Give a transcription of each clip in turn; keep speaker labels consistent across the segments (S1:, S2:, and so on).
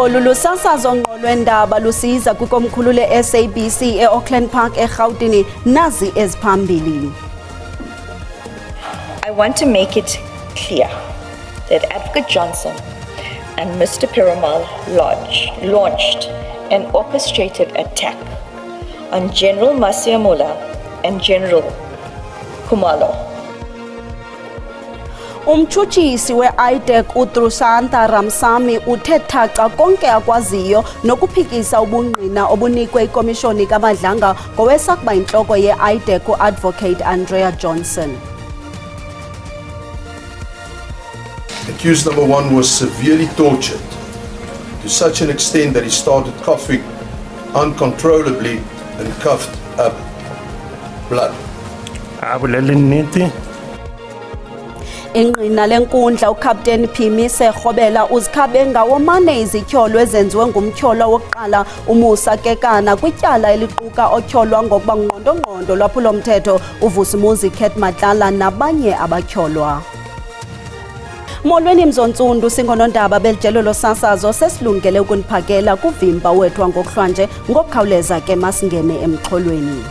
S1: Olu lusasazo ngqo lwendaba lusiza kwikomkhulu le-SABC e-Auckland Park eRhawutini nazi eziphambili.
S2: I want to make it clear that Advocate Johnson and Mr. Perumal launched an orchestrated attack on General Masiamula and General Khumalo.
S1: Umtshutshisi we-IDEC uDrusanta Ramsamy uthe thaca konke akwaziyo nokuphikisa ubungqina obunikwe ikomishoni kaMadlanga ngowesakuba intloko ye-IDEC uAdvocate Andrea Johnson.
S3: Accused number 1 was severely tortured to such an extent that he started coughing uncontrollably and coughed up blood.
S1: Ingqina lenkundla uCaptain Phimise Kgobela uzikhabe ngawomane izityholo ezenziwe ngumtyholo wokuqala uMusa Kekana kwityala eliquka otyholwa ngokuba ngqondo-ngqondo lwaphulomthetho uVusumuzi Khet Matlala nabanye abatyholwa. Molweni Mzontsundu singonondaba belijelo losasazo sesilungele ukuniphakela kuvimba wethu ngokuhlwanje ngokukhawuleza ke masingene emxholweni.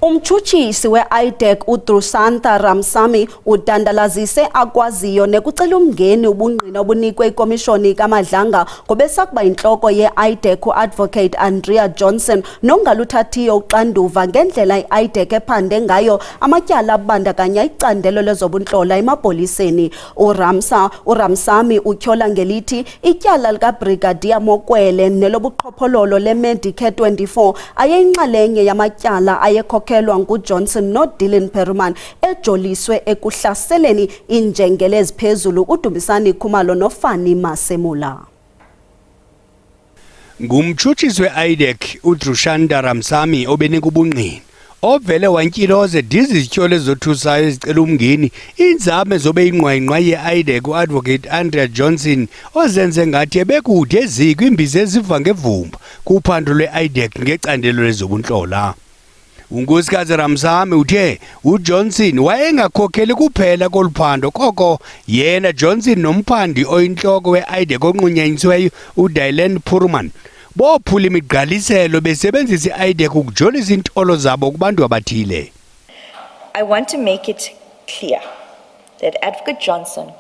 S1: Umtshutshisi we-IDEC uDrusanta Ramsamy udandalazise akwaziyo nekucela umngeni ubungqina obunikwe ikomishoni kaMadlanga ngobesakuba intloko ye-IDEC uAdvocate Andrea Johnson nongaluthathiyo uxanduva ngendlela i-IDEC ephande ngayo amatyala abandakanya icandelo lezobuntlola emapoliseni. uRamsamy utyhola ngelithi ityala likaBrigadier Mokwele nelobuqhophololo leMedicare 24 ayeyinxalenye yamatyala ayekhoke nguJohnson noDylan Perumal ejoliswe ekuhlaseleni injengele eziphezulu uDumisani Khumalo noFani Masemula.
S4: Ngumtshutshisi we-IDEC uDrusanta Ramsamy obenika ubungqina ovele wantyiloze dizityholo ezothusayo ezicela umngeni inzame zobe ingqwayingqwa ye-IDEC uAdvocate Andrea Johnson ozenze ngathi ebekude eziko imbizi eziva ngevumba kuphando lwe-IDEC ngecandelo lezobuntlola. Unkosikazi Ramsamy uthe uJohnson wayengakhokheli kuphela koluphando koko yena Johnson nomphandi oyinhloko we-IDEC onqunyanyisiweyo uDylan Perumal bophula imigqaliselo besebenzisa i-IDEC ukujolisa intolo zabo kubantu abathile.
S2: I want to make it clear that Advocate Johnson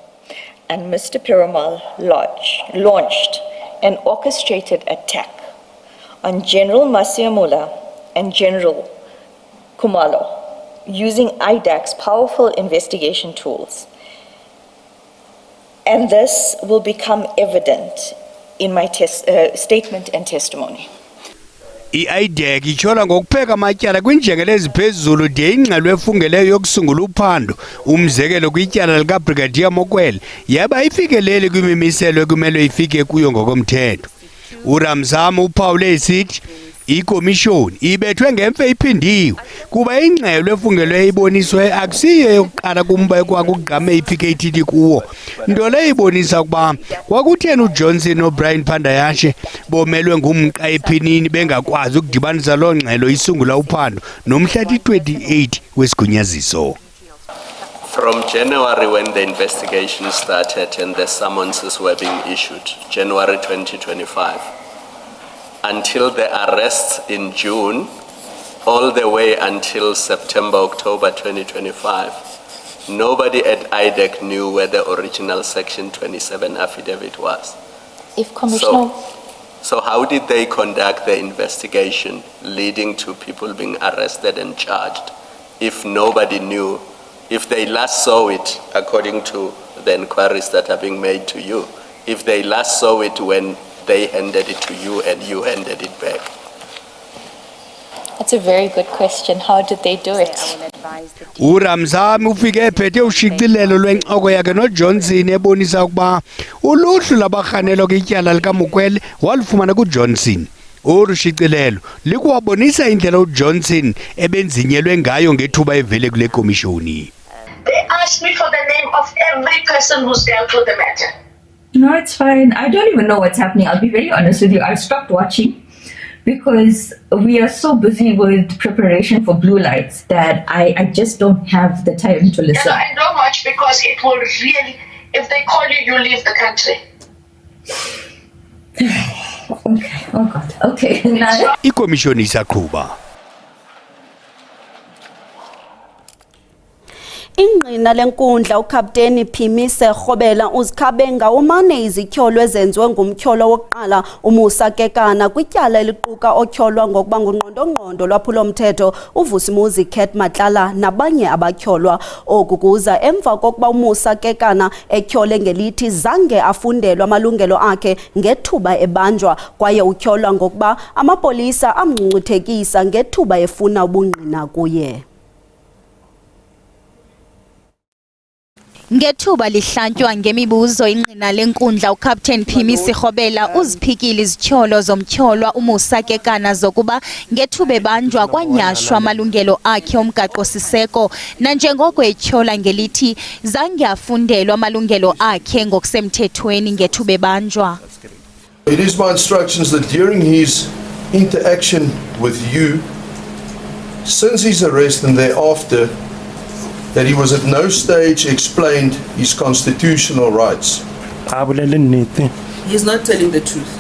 S2: and Mr. Perumal launched an orchestrated attack on General Masiamula and General Khumalo using IDEC's powerful investigation tools. And this will become evident in my statement and testimony.
S4: I-IDEC ityhola ngokupheka amatyala kwinjengele eziphezulu de ingxelo efungeleyo yokusungula uphando umzekelo kwityala likaBrigadier Mokwele yaba ifikelele kwimimiselo ekumele ifike kuyo ngokomthetho. uRamsamy uphawule isithi ikomishoni ibethwe ngemfe iphindiwe kuba ingxelo efungelwe iboniswe akusiyo yokuqala kumba kwakugqame iPKTD kuwo nto leyo ibonisa ukuba kwakutheni uJohnson noBrian Pandayashe bomelwe ngumqa ephinini bengakwazi ukudibanisa loo ngxelo isungula uphando nomhla 28 wesigunyaziso.
S5: From January, when the investigation started and the summonses were being issued, January 2025, until the arrests in June, all the way until September, October 2025, nobody at IDEC knew where the original Section 27 affidavit was.
S2: If Commissioner...
S5: So how did they conduct the investigation leading to people being arrested and charged if nobody knew? If they last saw it, according to the inquiries that are being made to you, if they last saw it when they handed it to you and you handed it back?
S2: That's a very good question. How did they do it?
S4: uRamsamy ufike ephethe ushicilelo lwenxoko yakhe noJohnson ebonisa ukuba uluhlu labarhanelwa kwityala likaMokwele walufumana kuJohnson. Urushicilelo likuwabonisa indlela uJohnson ebenzinyelwe ngayo ngethuba evele kule komishoni.
S6: They asked me for the name of every person who's dealt with the matter.
S7: No, it's fine. I don't even know what's happening. I'll be very honest with you. I stopped watching because we are so busy with preparation for blue lights that I just don't have the time to listen.
S6: I don't watch because it will really If they call you, you leave the country.
S7: Okay, oh God, okay. Now,
S4: Ikomishoni isaqhuba.
S1: Ingqina lenkundla uKapteni Phimise Kgobela uzikhabe ngawomane izityholo ezenziwe ngumtyholo wokuqala uMusa Kekana kwityala eliquka otyholwa ngokuba ngungqondongqondo lwaphulomthetho uVusimuzi Khet Matlala nabanye abatyholwa. Oku kuza emva kokuba uMusa Kekana etyhole ngelithi zange afundelwe amalungelo akhe ngethuba ebanjwa kwaye utyholwa ngokuba amapolisa amngcungcuthekisa ngethuba efuna ubungqina kuye.
S8: Ngethuba lihlantywa ngemibuzo ingqina lenkundla uCaptain Phimise Kgobela uziphikile izityholo zomtyholwa uMusa Kekana zokuba ngethuba ebanjwa kwanyashwa amalungelo akhe omgaqo-siseko nanjengoko etyhola ngelithi zange afundelwe amalungelo akhe ngokusemthethweni ngethuba ebanjwa.
S3: It is my instructions that during his interaction with you, since his arrest and thereafter, that he was at no stage explained his constitutional rights.
S9: He's not telling the truth.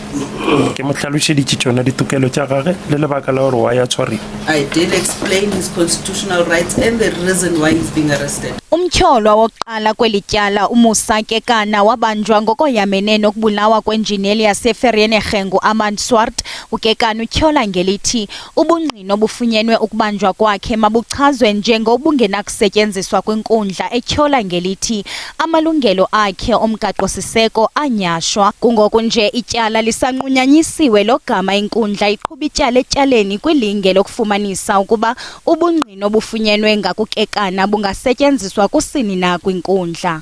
S9: I did explain his constitutional rights and the reason why he's being arrested.
S8: Umtyholwa wokuqala kwelityala uMusa Kekana wabanjwa ngokoyamene nokubulawa kwenjineli yaseVereeniging uAmand Swart. uKekana utyhola ngelithi ubungqina obufunyenwe ukubanjwa kwakhe mabuchazwe njengobungenakusetyenziswa kwinkundla etyhola ngelithi amalungelo akhe omgaqo-siseko anyashwa. Kungoku nje ityala lisanqunyanyisiwe logama inkundla iqhuba ityala etyaleni kwilinge lokufumanisa ukuba ubungqina obufunyenwe ngakuKekana bungasetyenziswa kusini na kwinkundla.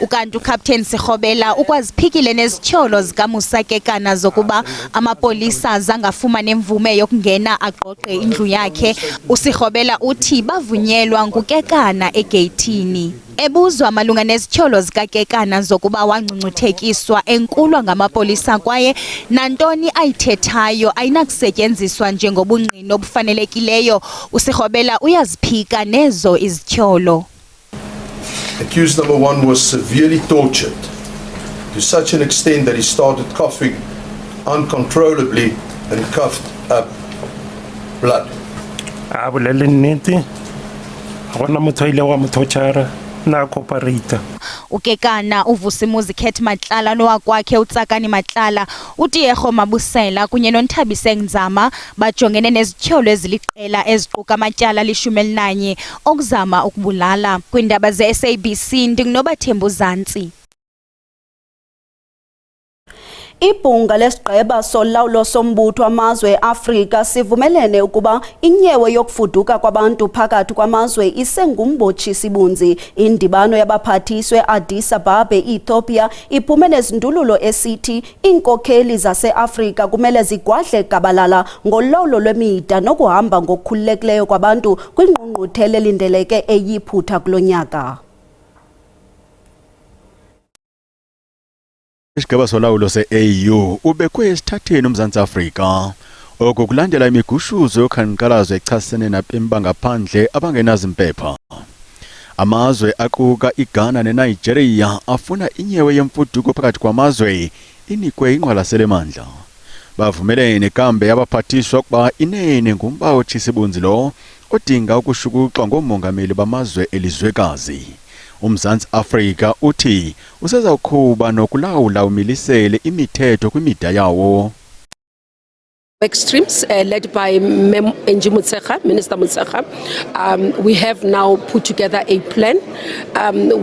S8: Ukanti uCaptain Kgobela ukwaziphikile nezityholo zikaMusa Kekana zokuba amapolisa zangafumana imvume yokungena agqogqe indlu yakhe. uSikgobela uthi bavunyelwa nguKekana egeyithini. Ebuzwa malunga nezityholo zikaKekana zokuba wangcungcuthekiswa enkulwa ngamapolisa kwaye nantoni ayithethayo ayinakusetyenziswa njengobungqina obufanelekileyo, uSikgobela uyaziphika nezo izityholo.
S3: Accused number one was severely tortured to such an extent that he started coughing uncontrollably and coughed up blood.
S8: uKekana uVusimuzi Khet Matlala nowakwakhe uTsakani Matlala uTiego Mabusela kunye noNthabise Nzama bajongene nezityholo eziliqela eziquka amatyala 11 okuzama ukubulala. Kwindaba ze-SABC ndinguNobathembu Zantsi.
S1: Ibhunga lesigqeba solawulo sombutho wamazwe eAfrika sivumelene ukuba inyewe yokufuduka kwabantu phakathi kwamazwe isengumbotshisi bunzi. Indibano yabaphathiswe Addis Ababa Ethiopia iphume nezindululo esithi iinkokheli zaseAfrika kumele zigwadle gabalala ngolawulo lwemida nokuhamba ngokukhululekileyo kwabantu kwingqungquthela elindeleke eyiphutha kulonyaka.
S10: Isigaba solawulo se-AU ubekwe esithatheni uMzantsi Afrika okulandela imigushuzo yokhanqalazo echasene nabemi bangaphandle abangenazimpepha. Amazwe aquka iGhana neNigeria afuna inyewe yemfuduko phakathi kwamazwe inikwe ingqwalasela emandla. Bavumelene kambe yabaphathiswa ukuba inene ngumbawo tshisibunzi lo odinga ukushukuxwa ngomongameli bamazwe elizwekazi. uMzantsi Afrika uthi usezawuqhuba nokulawula umilisele imithetho kwimida yawo.
S11: Extremes led by Minister Motshekga, we have now put together a plan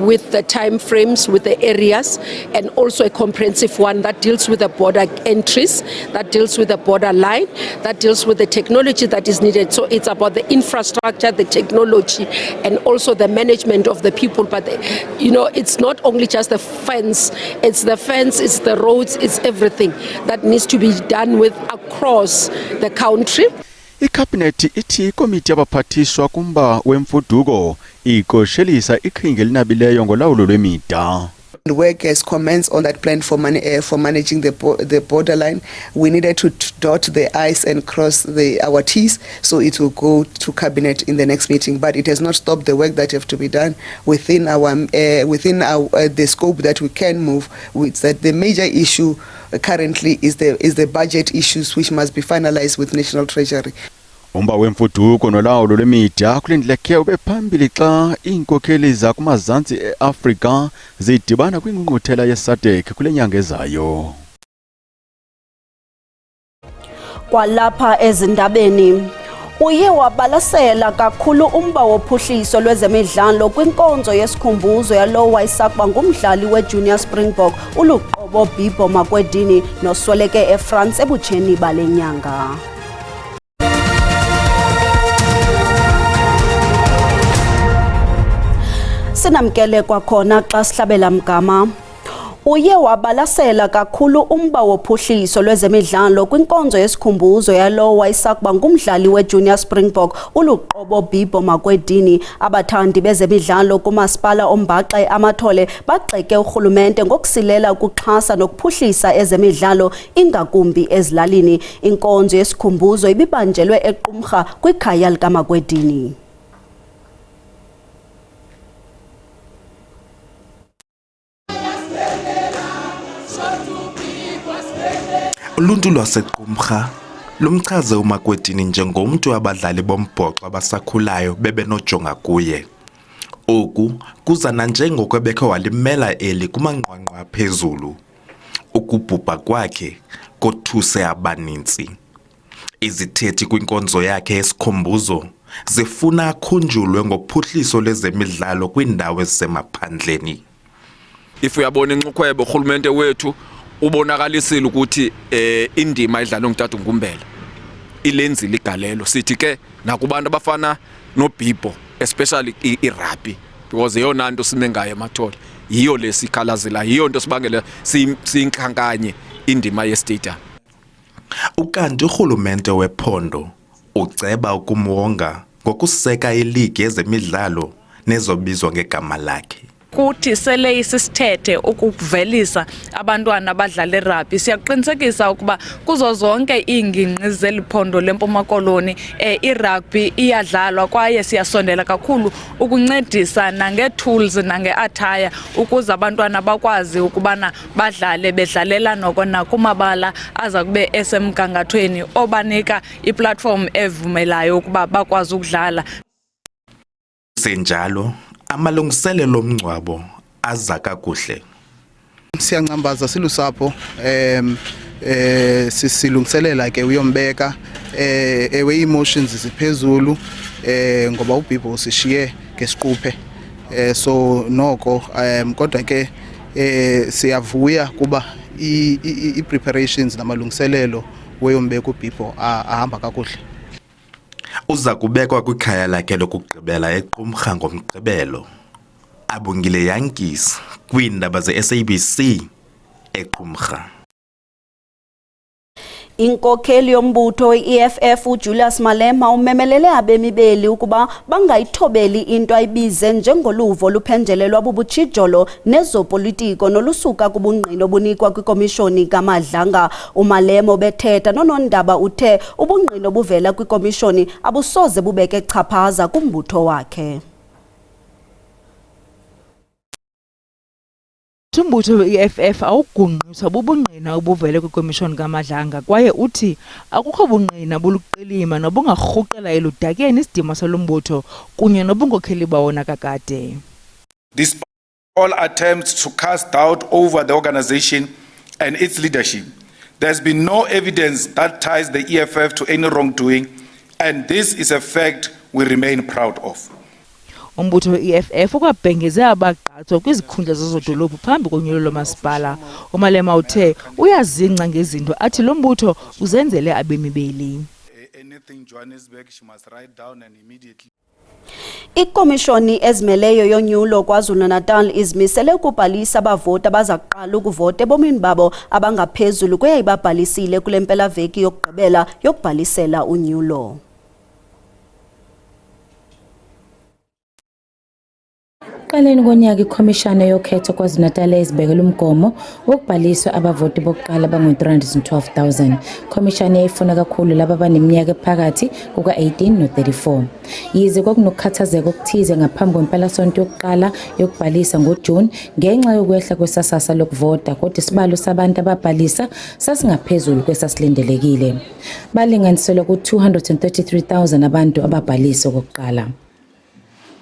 S11: with the time frames, with the areas, and also a comprehensive one that deals with the border entries, that deals with the border line, that deals with the technology that is needed. So it's about the infrastructure, the technology, and also the management of the people. But it's not only just the fence, it's the roads, it's everything that needs to be done with across the country.
S10: iCabinet ithi ikomiti yabaphathiswa kumba wemfuduko iqoshelisa iqhinga elinabileyo ngolawulo lwemida.
S12: work has commenced on that plan for managing the borderline. We needed to dot the I's and cross our T's, so it will go to cabinet in the next meeting. But it has not stopped the work that have to be done within the scope that we can move. With that, the major issue currently is the budget issues, which must be finalized with National Treasury.
S10: Umba wemfuduko nolawulo lwemedia kulindleke ube phambili xa iinkokheli zakumazantsi eAfrika zidibana kwingqungquthela yeSADC kule nyanga ezayo.
S1: Kwalapha ezindabeni uye wabalasela kakhulu umba wophuhliso lwezemidlalo kwinkonzo yesikhumbuzo yalowo wayesakuba ngumdlali weJunior Springbok uLuqobo Bibo Makwedini nosweleke eFrance ebutsheni bale nyanga. Sinamkele kwakhona xa sihlabela mgama. Uye wabalasela kakhulu umba wophuhliso lwezemidlalo kwinkonzo yesikhumbuzo yalowo wayesakuba ngumdlali weJunior Springbok uLuqobo Bibo Makwedini. Abathandi bezemidlalo kumasipala oMbaxe Amathole bagxeke urhulumente ngokusilela ukuxhasa nokuphuhlisa ezemidlalo ingakumbi ezilalini. Inkonzo yesikhumbuzo ibibanjelwe eQumrha kwikhaya likaMakwedini.
S13: Uluntu lwaseQumrha lumchaze uMakwedini njengomntu abadlali bombhoxo abasakhulayo bebenojonga kuye. Oku kuza nanjengoko bekhe walimela eli kumanqwanqwa aphezulu. Ukubhubha kwakhe kothuse abaninzi. Izithethi kwinkonzo yakhe yesikhumbuzo zifuna akhunjulwe ngophuhliso lwezemidlalo kwiindawo ezisemaphandleni.
S14: Uyabona inxukhwebe urhulumente wethu ubonakalisile ukuthi indima idlalwa ngutata Ngumbela ilenzile igalelo. Sithi ke nakubantu abafana noBibo especially irugby because yeyona nto sime ngayo eMathole, yiyo lesikhalazela, yiyo nto sibangela sinkhankanye indima yestadium.
S13: Ukanti urhulumente wephondo uceba ukumwonga ngokuseka iligi yezemidlalo nezobizwa ngegama lakhe.
S15: Kuthi sele isisithethe ukuvelisa abantwana abadlala irugby, siyaqinisekisa ukuba kuzo zonke iingingqi zeliphondo leMpuma Koloni irugby iyadlalwa kwaye siyasondela kakhulu ukuncedisa nange-tools nange-attire ukuze abantwana bakwazi ukubana badlale bedlalela noko nakumabala aza kube esemgangathweni obanika iplatform evumelayo ukuba bakwazi ukudlala.
S13: Senjalo amalungiselelo omngcwabo aza kakuhle.
S16: Siyancambaza silusapho silungiselela ke uyombeka ewe emotions ziphezulu ngoba uBibo usishiye ngesiquphe so noko kodwa ke siyavuya kuba i-preparations namalungiselelo weyombeka uBibo ahamba kakuhle.
S13: Uza kubekwa kwikhaya lakhe lokugqibela eQumrha ngomgqibelo. Abongile Yankees kwiindaba ze-SABC eQumrha.
S1: Inkokheli yombutho we-EFF uJulius Malema umemelele abemi beli ukuba bangayithobeli into ayibize njengoluvo oluphenjelelwa bubutshijolo nezopolitiko nolusuka kubungqina obunikwa kwikomishoni kaMadlanga. uMalema obethetha nonondaba uthe ubungqina obuvela kwikomishoni abusoze bubeke chaphaza kumbutho wakhe.
S17: Umbutho we-EFF awugungqiswa bubungqina obuvele kwikomishoni kaMadlanga kwaye uthi akukho bungqina buluqilima nobungarhuqela eludakeni isidima salombutho kunye nobunkokheli bawona kakade.
S18: Despite all attempts to cast doubt over the organization and its leadership, there's been no evidence that ties the EFF to any wrongdoing, and this is a fact we remain proud of.
S17: Umbutho we-EFF ukwabhengeze abagqatswa kwizikhundla zezodolophu phambi konyulo lomasipala. uMalema uthe uyazingca ngezinto athi lo mbutho uzenzele abemi beli.
S1: Ikomishoni ezimeleyo yonyulo KwaZulu-Natal izimisele ukubhalisa abavoti abaza kuqala ukuvota ebomini babo abangaphezulu kweyayibabhalisile kule mpelaveki yokugqibela yokubhalisela unyulo.
S19: Ekuqaleni konyaka ikhomishana yokhetho KwaZulu-Natal izibekela umgomo wokubhaliswa abavoti bokuqala abangu-312,000. Khomishana yayifuna kakhulu laba abaneminyaka ephakathi kuka-18 no-34. Yize kwakunokukhathazeka okuthize ngaphambi kwempelasonto yokuqala yokubhalisa ngoJuni ngenxa yokwehla kwesasasa lokuvota, kodwa isibalo sabantu ababhalisa sasingaphezulu kwesasilindelekile. Balinganiselwa ku-233,000 abantu ababhalisa okokuqala.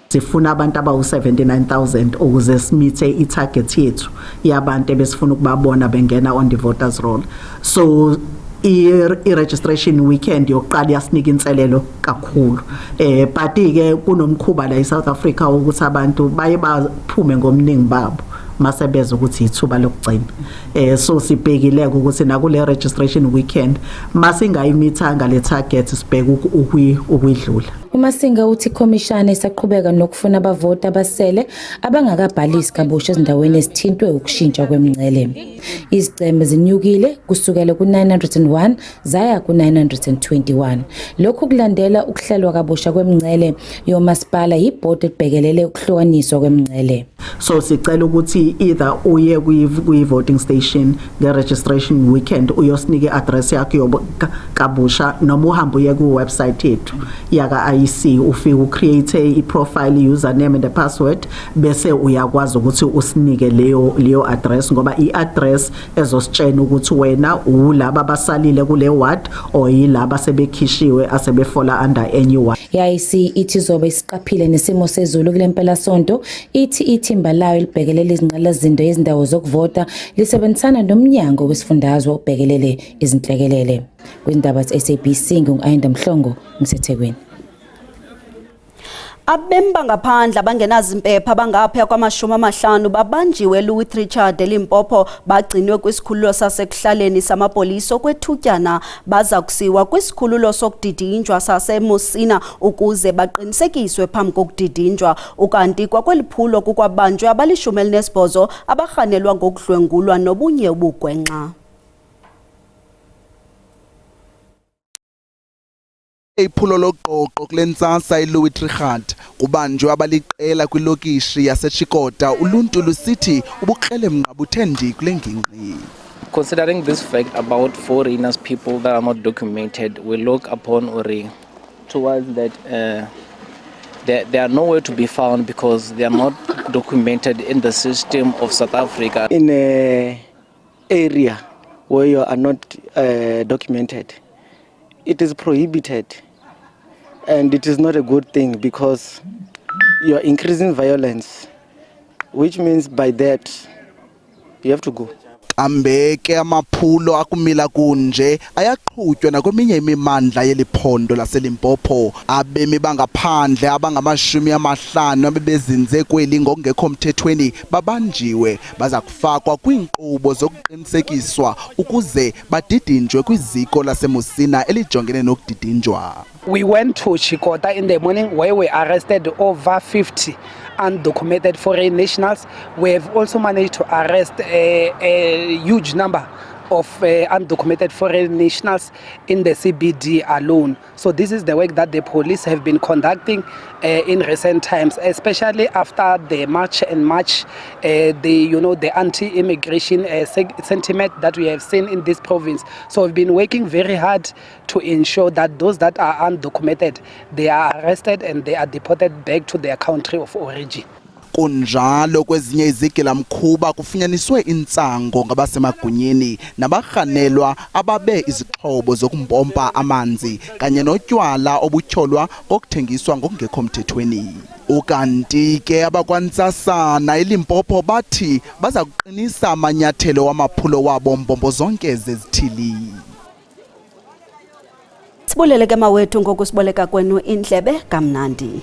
S20: Sifuna abantu abawu-79,000 ukuze simithe i-target yethu yabantu ebesifuna ukubabona bengena on the voters roll. So i-registration weekend yokuqala yasinika inselelo kakhulu. But-ke kunomkhuba la eSouth Africa ukuthi abantu baye baphume ngomningi babo masebeza ukuthi ithuba lokugcina. So sibhekile ukuthi nakule registration weekend masingayimithanga le target sibheke ukuyidlula.
S19: uMasinga uthi ikhomishana isaqhubeka nokufuna abavoti abasele abangakabhalisi kabusha ezindaweni ezithintwe ukushintsha kwemingcele. Izicembe zinyukile kusukela ku-901 zaya ku-921. Lokhu kulandela ukuhlelwa kabusha kwemingcele yomasipala yibhodi ebhekelele ukuhlukaniswa kwemingcele.
S20: So sicela ukuthi either uye kwi-voting station nge-registration weekend uyosinike i-address yakho kabusha noma uhambe uye ku-website yethu yaka-IEC ufike ucreate i-profile, username and the password bese uyakwazi ukuthi usinike leyo address ngoba i-address ezositshena ukuthi wena ulaba abasalile kule ward or yilaba sebekhishiwe asebefola under any ward.
S19: I-IEC ithi izobe isiqaphile nesimo sezulu kule mpelasonto. Ithi ithimba layo libhekelele izingqalazindo yezindawo zokuvota lisebenzisana nomnyango wesifundazwe obhekelele izinhlekelele. Kwindaba ze-SABC ngu-Ayinda Mhlongo ngiseThekwini.
S1: Abemba ngaphandle abangenazimpepha abangaphaya kwama-50 babanjiwe Louis Richard eLimpopo bagcinwe kwisikhululo sasekuhlaleni samapolisa okwethutyana baza kusiwa kwisikhululo sokudidinjwa saseMosina ukuze baqinisekiswe phambi kokudidinjwa. Ukanti kwakweliphulo kukwabanjwe abali-18 abarhanelwa ngokudlwengulwa nobunye ubugwenxa.
S21: Iphulo loqoqo kulentsasa iLouis Trichardt kubanjwe abaliqela kwilokishi yaseChikota uluntu lusithi ubukrele buthendi kule ngingqi.
S22: Considering this fact about foreigners, people that are not documented, we look upon Uri towards that they are nowhere to be found because they are not documented in the system of South Africa.
S23: In an area where you are not documented, it is prohibited. And it is not a good thing because you are increasing violence, which means by that you have to go.
S21: Ambeke amaphulo akumila kunje ayaqhutywa nakweminye imimandla yeliphondo laseLimpopo. Abemi bangaphandle abangama-50 abebezinze kweli ngokungekho mthethweni babanjiwe baza kufakwa kwiinkqubo zokuqinisekiswa ukuze badidinjwe kwiziko laseMosina elijongene nokudidinjwa.
S24: We went to Chikota in the morning where we arrested over 50 undocumented foreign nationals. We have also managed to arrest a huge number of undocumented foreign nationals in the CBD alone. So this is the work that the police have been conducting in recent times, especially after the March and March, the anti-immigration sentiment that we have seen in this province. So we've been working very hard to ensure that those that are undocumented, they are arrested and they are deported back to their country of origin.
S21: Kunjalo kwezinye izigilamkhuba kufunyaniswe intsango ngabasemagunyeni nabarhanelwa ababe izixhobo zokumpompa amanzi kanye notywala obutyholwa ngokuthengiswa ngokungekho mthethweni. Ukanti ke abakwantsasana eLimpopo bathi baza kuqinisa amanyathelo wamaphulo wabo mbombo zonke zezithili.
S1: Sibulele ke mawethu ngokusiboleka kwenu indlebe kamnandi.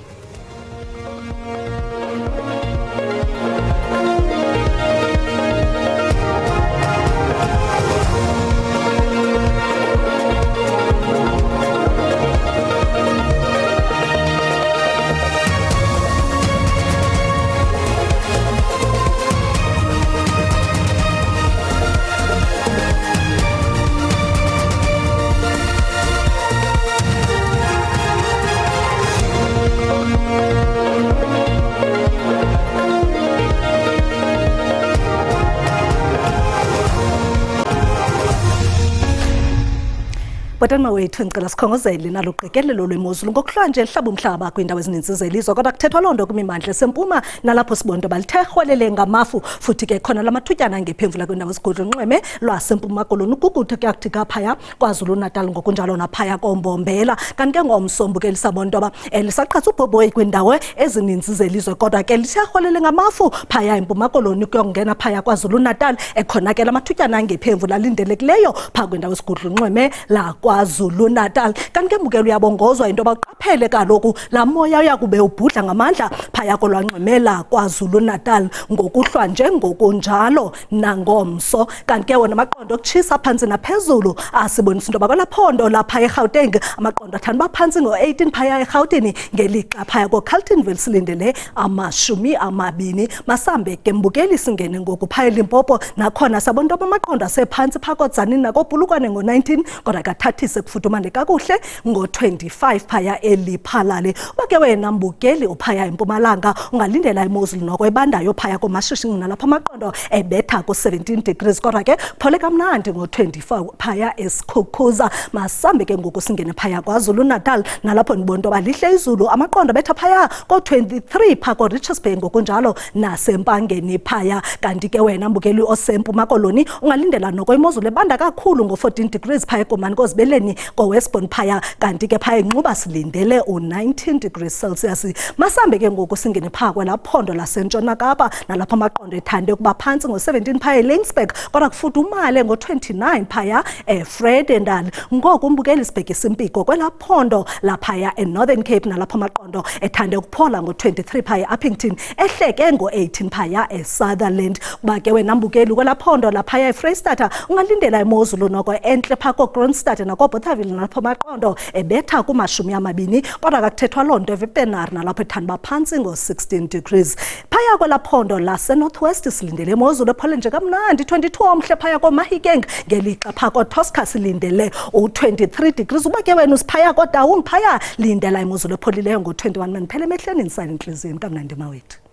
S2: Bhatani mawethu ngicela sikhongozele nalo qikelelo lwemozulu ngokuhlwa nje lihlaba umhlaba kwindawo ezininzi zelizwe kodwa kuthethwa loo nto kwimimandla esempuma nalapho sibonto balithe rhwelele ngamafu futhi ke khona lamathutyana ngephemvula kwindawo ezigudlunxweme lwasempuma koloni ukugutha kuyakuthi kaphaya KwaZulu Natal ngokunjalo naphaya koMbombela kanti ke ngomsombo ke lisabonto ba lisaqhatha ubhobhoyi kwindawo ezininzi zelizwe kodwa ke lisiyarhwelele ngamafu phaya empuma koloni kuyongena phaya KwaZulu Natal ekhona ke lamathutyana ngephemvula lindelekileyo pha kwindawo ezigudlunxweme la KwaZulu Natal kanti ke mbukelo uyabongozwa into baqaphele kaloku la moya uyakube ubhudla ngamandla phaya kolwanxemela KwaZulu Natal ngokuhlwa nje ngokunjalo nangomso kanti ke wona amaqondo okutshisa phansi naphezulu asibonisa into bakwalaphondo lapha eGauteng amaqondo athanda baphansi ngo-18 phaya eGauteng ngelixa phaya koCarltonville silindele 20 masambe ke mbukeli singene ngoku phaya eLimpopo nakhona sabona into amaqondo asephansi pha koDzanini nakobhulukwane ngo-19 kodwa kathathise kufudumale kakuhle ngo-25 phaya eLiphalale ubake wena mbukeli uphaya eMpumalanga ungalindela imozulu noko ebandayo phaya komashishini nalapha amaqondo ebetha ku-17 degrees kodwa ke phole kamnandi ngo-24 phaya eSikhukhuza masambe ke ngoku singene phaya KwaZulu Natal nalapho ndibona into balihle izulu amaqondo betha phaya ko-23 pha koRichards Bay ngokunjalo nasempangeni phaya kanti ke wena mbukeli osempuma koloni ungalindela noko imozulu ebanda kakhulu ngo-14 degrees phaya eGomani kozibeleni koWestbourne phaya kanti ke phaya enxuba silindele u-19 degrees Celsius masambe ke ngoku singene pha kwelaphondo lasentshona Kapa nalapho amaqondo ethande ukuba phansi ngo-17 phaya eLaingsburg kodwa kufudumale ngo-29 phaya eFredendal ngoku umbukeli sibhekisa impiko kwelaphondo laphaya eNorthern Cape nalapho amaqondo ethande ukuphola ngo-23 phaya eUppington ehleke ngo-18 phaya eSutherland kuba ke wena mbukeli kwelaphondo laphaya eFreystata ungalindela imozulu noko entle pha koKroonstad nakobothaville nalapho amaqondo ebetha ku-20 kodwa kakuthethwa loo nto eVippenaar nalapho ethanda baphansi ngo-16 degrees phaya kwelaphondo laseNorthwest silindele imozulu ephole nje kamnandi 22 omhle phaya koMahikeng ngelixa pha koTosca silindele u-23 degrees uba ke wena usiphaya koDaung phaya lindela imozulu epholileyo ngo-21 phela emehlweni nisayinhliziyweni kamnandi mawethu.